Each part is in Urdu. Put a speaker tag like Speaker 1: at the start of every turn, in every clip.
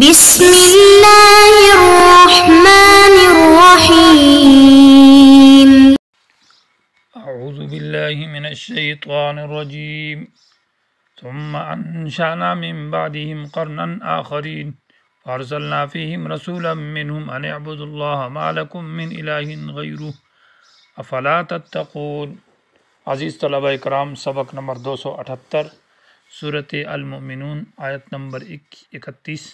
Speaker 1: بسم اللہ الرحمن الرحیم
Speaker 2: اعوذ باللہ من الشیطان الرجیم ثم انشأنا من بعدهم قرنا آخرین فارسلنا فیہم رسولا منہم ان اعبدوا اللہ ما لکم من الہ غیرہ افلا تتقون۔ عزیز طلبہ اکرام، سبق نمبر 278 سورۃ المؤمنون آیت نمبر 31۔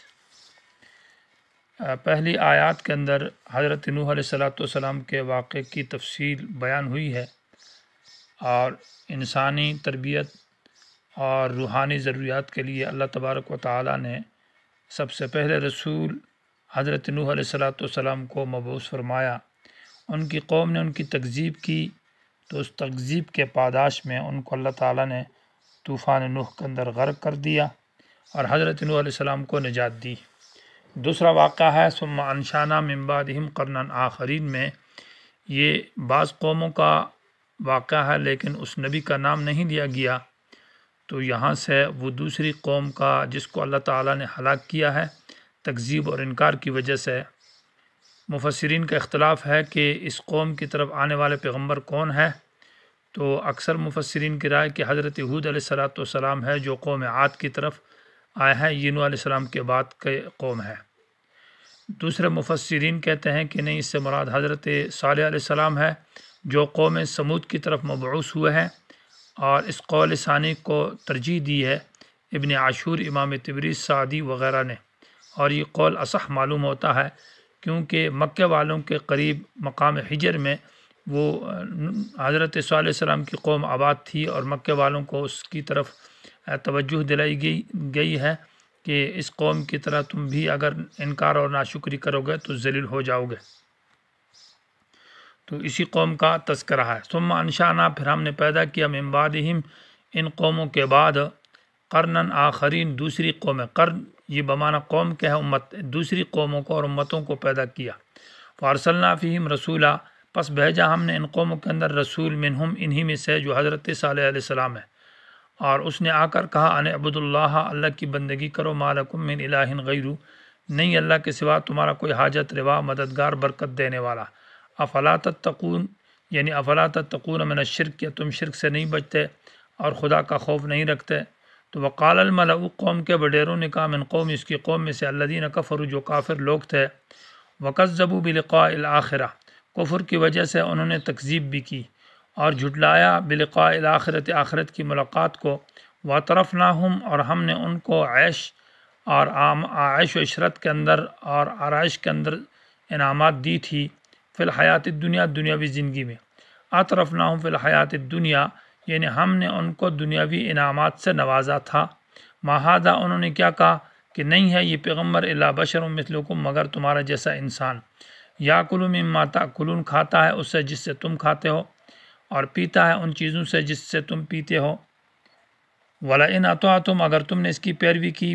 Speaker 2: پہلی آیات کے اندر حضرت نوح علیہ السلام کے واقعے کی تفصیل بیان ہوئی ہے اور انسانی تربیت اور روحانی ضروریات کے لیے اللہ تبارک و تعالی نے سب سے پہلے رسول حضرت نوح علیہ السلام کو مبعوث فرمایا۔ ان کی قوم نے ان کی تکذیب کی تو اس تکذیب کے پاداش میں ان کو اللہ تعالیٰ نے طوفان نوح کے اندر غرق کر دیا اور حضرت نوح علیہ السلام کو نجات دی۔ دوسرا واقعہ ہے ثم انشأنا من بعدهم قرنا آخرین میں، یہ بعض قوموں کا واقعہ ہے لیکن اس نبی کا نام نہیں لیا گیا، تو یہاں سے وہ دوسری قوم کا جس کو اللہ تعالیٰ نے ہلاک کیا ہے تکذیب اور انکار کی وجہ سے۔ مفسرین کا اختلاف ہے کہ اس قوم کی طرف آنے والے پیغمبر کون ہے، تو اکثر مفسرین کی رائے کہ حضرت ہود علیہ السلام ہے جو قوم عاد کی طرف آئے ہیں، یہ نوح علیہ السلام کے بعد کے قوم ہے۔ دوسرے مفسرین کہتے ہیں کہ نہیں، اس سے مراد حضرت صالح علیہ السلام ہے جو قوم سمود کی طرف مبعوث ہوئے ہیں، اور اس قول ثانی کو ترجیح دی ہے ابن عاشور، امام طبری، سعدی وغیرہ نے، اور یہ قول اصح معلوم ہوتا ہے کیونکہ مکہ والوں کے قریب مقام حجر میں وہ حضرت صالح علیہ السلام کی قوم آباد تھی اور مکہ والوں کو اس کی طرف توجہ دلائی گئی ہے کہ اس قوم کی طرح تم بھی اگر انکار اور ناشکری کرو گے تو ذلیل ہو جاؤ گے، تو اسی قوم کا تذکرہ ہے۔ ثم انشأنا، پھر ہم نے پیدا کیا، من بعدہم، ان قوموں کے بعد، قرنن آخرین، دوسری قومیں۔ قرن یہ بمعنی قوم کے ہے، امت، دوسری قوموں کو اور امتوں کو پیدا کیا۔ فارسلنا فیہم رسولا، پس بھیجا ہم نے ان قوموں کے اندر رسول، منہم، انہی میں سے، جو حضرت صالح علیہ السلام ہے، اور اس نے آ کر کہا ان اعبدوا اللہ، اللہ کی بندگی کرو، ما لکم من الہ غیرہ، نہیں اللہ کے سوا تمہارا کوئی حاجت روا، مددگار، برکت دینے والا۔ افلا تتقون، یعنی افلا تتقون من الشرک، کہ تم شرک سے نہیں بچتے اور خدا کا خوف نہیں رکھتے۔ تو وقال الملأ، قوم کے وڈیروں نے کہا، من قوم، اس کی قوم میں سے، الذین کفروا، جو کافر لوگ تھے، وکذبوا بلقاء الآخرہ، کفر کی وجہ سے انہوں نے تکذیب بھی کی اور جھٹلایا، بلقاء الآخرۃ، آخرت کی ملاقات کو، واطرفناہم، اور ہم نے ان کو عیش اور عیش و عشرت کے اندر اور آرائش کے اندر انعامات دی تھی، فی الحیات الدنیا، دنیاوی زندگی میں۔ اطرفناہم فی الحیات الدنیا، یعنی ہم نے ان کو دنیاوی انعامات سے نوازا تھا۔ ما ھذا، انہوں نے کیا کہا کہ نہیں ہے یہ پیغمبر الا بشر مثلکم، مگر تمہارا جیسا انسان، یاکل مما تاکلون، کھاتا ہے اس سے جس سے تم کھاتے ہو، اور پیتا ہے ان چیزوں سے جس سے تم پیتے ہو۔ وَلَئِنْ أَطَعْتُمْ، اگر تم نے اس کی پیروی کی،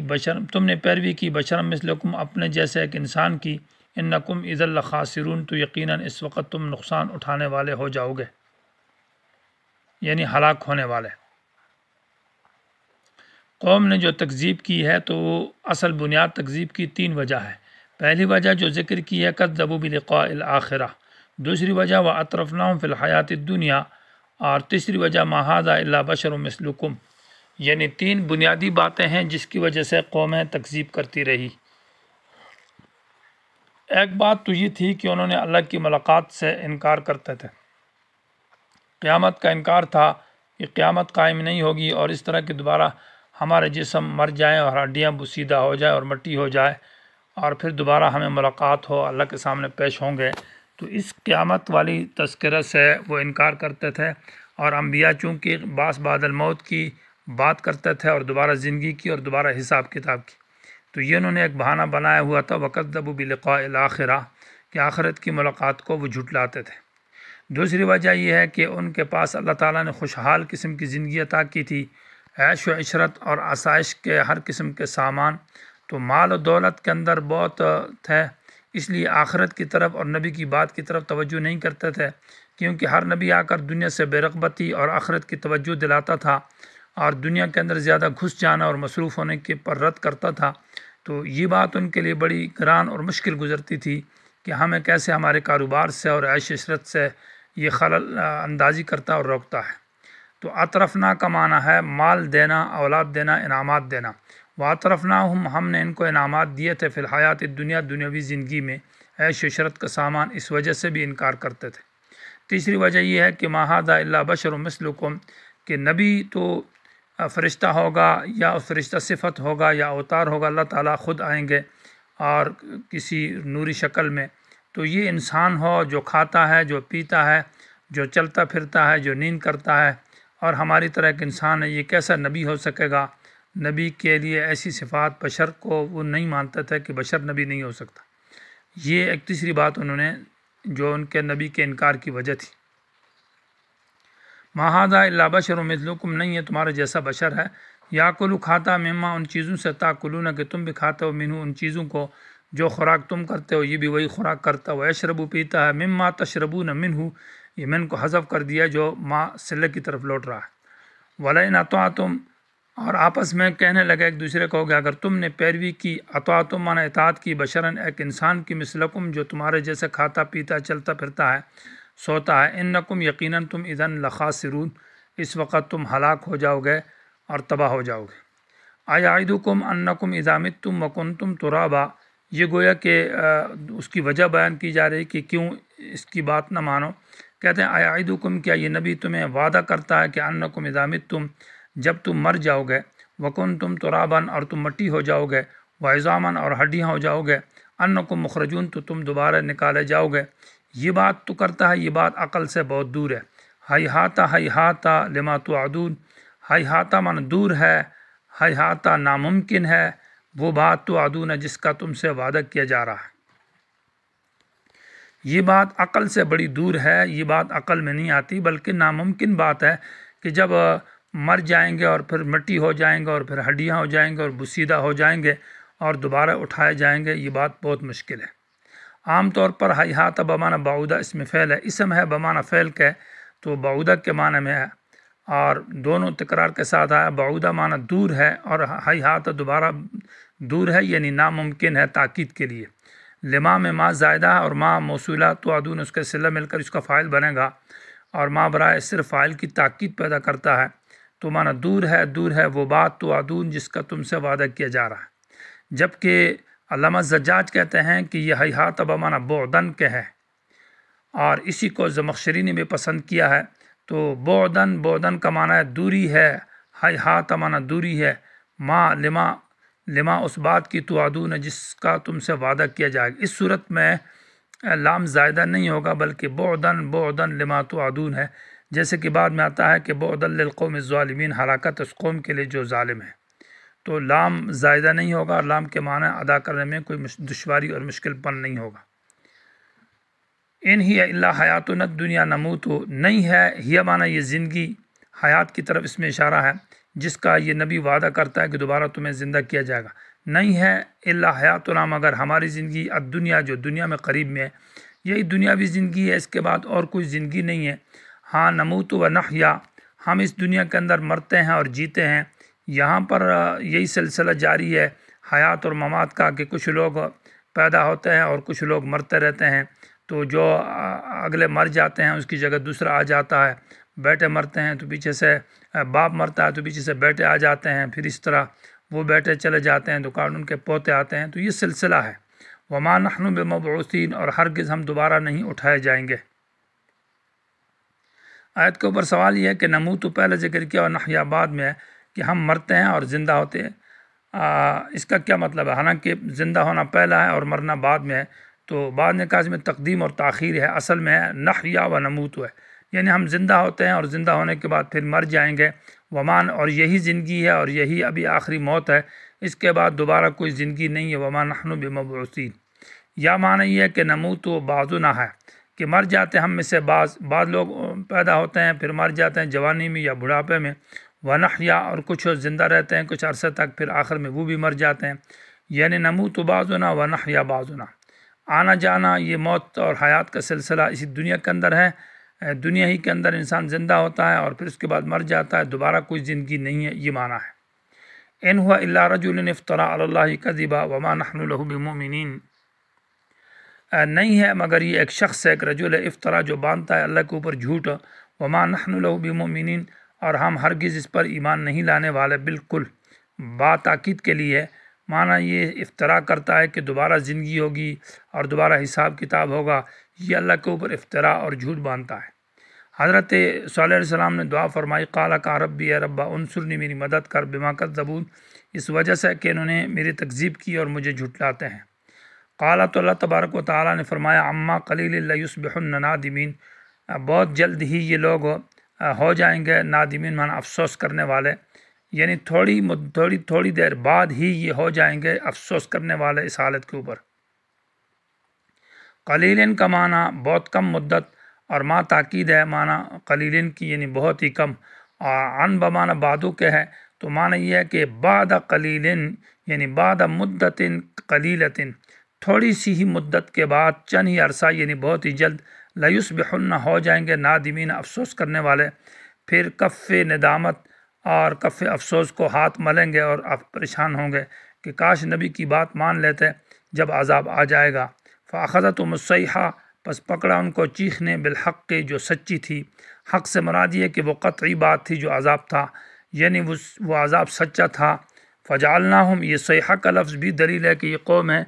Speaker 2: تم نے پیروی کی، بشرا مثلکم، اپنے جیسے ایک انسان کی، انکم اذا لخاسرون، تو یقیناً اس وقت تم نقصان اٹھانے والے ہو جاؤ گے، یعنی ہلاک ہونے والے۔ قوم نے جو تکذیب کی ہے تو اصل بنیاد تکذیب کی 3 وجہ ہے۔ پہلی وجہ جو ذکر کی ہے، کذبوا بلقاء الآخرہ، دوسری وجہ واطرفناہم فی الحیات الدنیا، اور تیسری وجہ ما ھذا الا بشر مثلکم، یعنی 3 بنیادی باتیں ہیں جس کی وجہ سے قومیں تکذیب کرتی رہی۔ ایک بات تو یہ تھی کہ انہوں نے اللہ کی ملاقات سے انکار کرتے تھے، قیامت کا انکار تھا کہ قیامت قائم نہیں ہوگی اور اس طرح کہ دوبارہ ہمارے جسم مر جائیں اور ہڈیاں بوسیدہ ہو جائیں اور مٹی ہو جائے اور پھر دوبارہ ہمیں ملاقات ہو، اللہ کے سامنے پیش ہوں گے، تو اس قیامت والی تذکرہ سے وہ انکار کرتے تھے۔ اور انبیاء چونکہ بعد الموت کی بات کرتے تھے اور دوبارہ زندگی کی اور دوبارہ حساب کتاب کی، تو یہ انہوں نے ایک بہانہ بنایا ہوا تھا، وَكَذَّبُوا بِلِقَاءِ الْآخِرَةِ، کہ آخرت کی ملاقات کو وہ جھٹلاتے تھے۔ دوسری وجہ یہ ہے کہ ان کے پاس اللہ تعالیٰ نے خوشحال قسم کی زندگی عطا کی تھی، عیش و عشرت اور آسائش کے ہر قسم کے سامان، تو مال و دولت کے اندر بہت تھے، اس لیے آخرت کی طرف اور نبی کی بات کی طرف توجہ نہیں کرتے تھے، کیونکہ ہر نبی آ کر دنیا سے بے رغبتی اور آخرت کی توجہ دلاتا تھا اور دنیا کے اندر زیادہ گھس جانا اور مصروف ہونے کے پر رد کرتا تھا، تو یہ بات ان کے لیے بڑی گران اور مشکل گزرتی تھی کہ ہمیں کیسے ہمارے کاروبار سے اور عیش عشرت سے یہ خلل اندازی کرتا اور روکتا ہے۔ تو اطرفنا کا معنی ہے مال دینا، اولاد دینا، انعامات دینا۔ واطرفنا ہم نے ان کو انعامات دیے تھے فی الحیات دنیا، دنیاوی زندگی میں، عیش عشرت کا سامان، اس وجہ سے بھی انکار کرتے تھے۔ تیسری وجہ یہ ہے کہ ما ھذا الا بشر مثلکم، کہ نبی تو فرشتہ ہوگا یا فرشتہ صفت ہوگا یا اوتار ہوگا، اللہ تعالیٰ خود آئیں گے اور کسی نوری شکل میں، تو یہ انسان ہو جو کھاتا ہے، جو پیتا ہے، جو چلتا پھرتا ہے، جو نیند کرتا ہے اور ہماری طرح ایک انسان ہے، یہ کیسا نبی ہو سکے گا؟ نبی کے لیے ایسی صفات بشر کو وہ نہیں مانتے تھے کہ بشر نبی نہیں ہو سکتا۔ یہ ایک تیسری بات انہوں نے جو ان کے نبی کے انکار کی وجہ تھی۔ ما ھذا الا بشر مثلکم، نہیں ہے تمہارے جیسا بشر ہے، یاکلو کھاتا، مما ان چیزوں سے، تاکلون کہ تم بھی کھاتے ہو، منہو ان چیزوں کو جو خوراک تم کرتے ہو، یہ بھی وہی خوراک کرتا ہو، یشربو پیتا ہے، مما تشربون منہو، یہ من کو حذف کر دیا جو ما صلہ کی طرف لوٹ رہا ہے۔ ولئن اطعتم، اور آپس میں کہنے لگے ایک دوسرے کو کہ اگر تم نے پیروی کی، اطعتم معنی اطاعت کی، بشرن ایک انسان کی، مثلکم جو تمہارے جیسے کھاتا پیتا چلتا پھرتا ہے سوتا ہے، انکم یقیناً تم اذن لخاسرون، اس وقت تم ہلاک ہو جاؤ گے اور تباہ ہو جاؤ گے۔ ایعدکم انکم اذا متم وکنتم ترابا، یہ گویا کہ اس کی وجہ بیان کی جا رہی کہ کیوں اس کی بات نہ مانو۔ کہتے ہیں ایعدکم، کیا یہ نبی تمہیں وعدہ کرتا ہے کہ انکم اذا متم، جب تم مر جاؤ گے، وکنتم ترابا اور تم مٹی ہو جاؤ گے، وعظاما اور ہڈیاں ہو جاؤ گے، انکم مخرجون تو تم دوبارہ نکالے جاؤ گے، یہ بات تو کرتا ہے، یہ بات عقل سے بہت دور ہے۔ ہیہاتا لما توعدون، ہیہاتا من دور ہے، ہیہاتا ناممکن ہے وہ بات توعدون جس کا تم سے وعدہ کیا جا رہا ہے۔ یہ بات عقل سے بڑی دور ہے، یہ بات عقل میں نہیں آتی، بلکہ ناممکن بات ہے کہ جب مر جائیں گے اور پھر مٹی ہو جائیں گے اور پھر ہڈیاں ہو جائیں گے اور بسیدہ ہو جائیں گے اور دوبارہ اٹھائے جائیں گے، یہ بات بہت مشکل ہے۔ عام طور پر ہیہاتا بمعنی بعودہ اسم فعل ہے، اسم ہے بمعنی فعل کے، تو بعودہ کے معنی میں ہے، اور دونوں تکرار کے ساتھ آیا۔ بعودہ معنی دور ہے اور ہیہاتا دوبارہ دور ہے، یعنی ناممکن ہے تاکید کے لیے۔ لما میں ما زائدہ ہے اور ما موصولہ، توعدون اس کے صلہ مل کر اس کا فاعل بنے گا، اور ما برائے صرف فاعل کی تاکید پیدا کرتا ہے، تو معنی دور ہے وہ بات توعدون جس کا تم سے وعدہ کیا جا رہا ہے۔ جبکہ علامہ زجاج کہتے ہیں کہ یہ ہیہاتا بمعنی بعدن کے ہے، اور اسی کو زمخشری نے بھی پسند کیا ہے۔ تو بعدن کا معنی ہے دوری ہے، ہیہاتا معنی دوری ہے، ما لما اس بات کی توعدون جس کا تم سے وعدہ کیا جائے گا۔ اس صورت میں لام زائدہ نہیں ہوگا بلکہ بعدن لما توعدون ہے، جیسے کہ بعد میں آتا ہے کہ بعدن للقوم الظالمین، ہلاکت اس قوم کے لیے جو ظالم ہے۔ تو لام زائدہ نہیں ہوگا اور لام کے معنی ادا کرنے میں کوئی دشواری اور مشکل پن نہیں ہوگا۔ ان ہی الا حیاتنا الدنیا نموت، نہیں ہے، ہی معنی یہ زندگی، حیات کی طرف اس میں اشارہ ہے جس کا یہ نبی وعدہ کرتا ہے کہ دوبارہ تمہیں زندہ کیا جائے گا، نہیں ہے الا حیاتنا مگر ہماری زندگی، الدنیا جو دنیا میں قریب میں ہے، یہی دنیاوی زندگی ہے، اس کے بعد اور کوئی زندگی نہیں ہے۔ ہاں نموت و نحیا، ہم اس دنیا کے اندر مرتے ہیں اور جیتے ہیں، یہاں پر یہی سلسلہ جاری ہے حیات اور ممات کا، کہ کچھ لوگ پیدا ہوتے ہیں اور کچھ لوگ مرتے رہتے ہیں، تو جو اگلے مر جاتے ہیں اس کی جگہ دوسرا آ جاتا ہے، بیٹے مرتے ہیں تو پیچھے سے باپ مرتا ہے تو پیچھے سے بیٹے آ جاتے ہیں، پھر اس طرح وہ بیٹے چلے جاتے ہیں تو ان کے پوتے آتے ہیں، تو یہ سلسلہ ہے۔ وما نحن بمبعوثین، اور ہرگز ہم دوبارہ نہیں اٹھائے جائیں گے۔ آیت کے اوپر سوال یہ ہے کہ نموت تو پہلے ذکر کیا اور نحیا بعد میں ہے کہ ہم مرتے ہیں اور زندہ ہوتے ہیں، اس کا کیا مطلب ہے؟ حالانکہ زندہ ہونا پہلا ہے اور مرنا بعد میں ہے، تو بعد میں کہا میں تقدیم اور تاخیر ہے، اصل میں ہے نحیا و نموت ہے، یعنی ہم زندہ ہوتے ہیں اور زندہ ہونے کے بعد پھر مر جائیں گے، ومان، اور یہی زندگی ہے اور یہی ابھی آخری موت ہے، اس کے بعد دوبارہ کوئی زندگی نہیں ہے۔ وما نحن بمبعوثین، یا معنی یہ ہے کہ نموت و بعضنا ہے کہ مر جاتے ہیں ہم میں سے بعض لوگ پیدا ہوتے ہیں پھر مر جاتے ہیں جوانی میں یا بڑھاپے میں، ونحیا، اور کچھ زندہ رہتے ہیں کچھ عرصے تک پھر آخر میں وہ بھی مر جاتے ہیں، یعنی نموت و بعضنا ونحیا بعضنا، آنا جانا یہ موت اور حیات کا سلسلہ اسی دنیا کے اندر ہے، دنیا ہی کے اندر انسان زندہ ہوتا ہے اور پھر اس کے بعد مر جاتا ہے، دوبارہ کوئی زندگی نہیں ہے، یہ معنی ہے۔ ان ہوا الا رجل افترا علی اللہ کذبا وما نحن له بمؤمنین، نہیں ہے مگر یہ ایک شخص ہے، ایک رجل افطرا جو باندھتا ہے اللہ کے اوپر جھوٹ، وما نحن له بمؤمنین، اور ہم ہرگز اس پر ایمان نہیں لانے والے۔ بالکل بات تاکید کے لیے، معنی یہ افطرا کرتا ہے کہ دوبارہ زندگی ہوگی اور دوبارہ حساب کتاب ہوگا، یہ اللہ کے اوپر افطرا اور جھوٹ باندھتا ہے۔ حضرت صلی اللہ علیہ وسلم نے دعا فرمائی، قال کا ربی اے ربا انصرنی، میری مدد کر، بما کذبون، اس وجہ سے کہ انہوں نے میری تکذیب کی اور مجھے جھٹلاتے ہیں۔ قال تو اللہ تبارک و تعالیٰ نے فرمایا، عما قلیل لیصبحن نادمین، بہت جلد ہی یہ لوگ ہو جائیں گے نادمین، معنی افسوس کرنے والے، یعنی تھوڑی دیر بعد ہی یہ ہو جائیں گے افسوس کرنے والے اس حالت کے اوپر۔ قلیلن کا معنی بہت کم مدت، اور ما تاکید ہے معنی قلیلن کی یعنی بہت ہی کم، اور عن بمعنی بعدو کے ہے تو معنی یہ ہے کہ بعد قلیلن یعنی بعد مدت قلیلتن، تھوڑی سی ہی مدت کے بعد، چند ہی عرصہ یعنی بہت ہی جلد، لیصبحن ہو جائیں گے نادمین افسوس کرنے والے۔ پھر کف ندامت اور کف افسوس کو ہاتھ ملیں گے اور پریشان ہوں گے کہ کاش نبی کی بات مان لیتے جب عذاب آ جائے گا۔ فاخذتهم الصیحہ، پس پکڑا ان کو چیخ نے، بالحق کے جو سچی تھی، حق سے مراد یہ کہ وہ قطعی بات تھی جو عذاب تھا، یعنی وہ عذاب سچا تھا۔ فجعلناہم، یہ صیحہ کا لفظ بھی دلیل ہے کہ یہ قوم ہے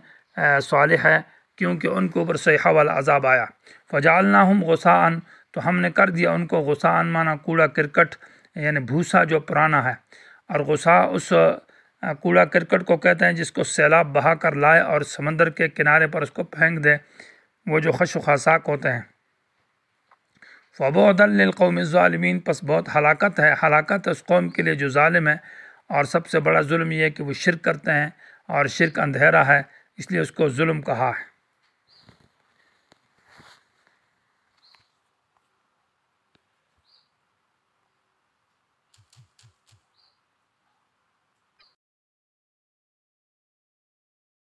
Speaker 2: صالح ہے، کیونکہ ان کے اوپر صیحہ والا عذاب آیا۔ فجعلناہم غثاء، تو ہم نے کر دیا ان کو غثاء، معنی کوڑا کرکٹ یعنی بھوسا جو پرانا ہے، اور غثاء اس کوڑا کرکٹ کو کہتے ہیں جس کو سیلاب بہا کر لائے اور سمندر کے کنارے پر اس کو پھینک دے، وہ جو خش و خاشاک ہوتے ہیں۔ فبعدا للقوم الظالمین، پس بہت ہلاکت اس قوم کے لیے جو ظالم ہے، اور سب سے بڑا ظلم یہ ہے کہ وہ شرک کرتے ہیں، اور شرک اندھیرا ہے، اس لیے اس کو ظلم کہا ہے۔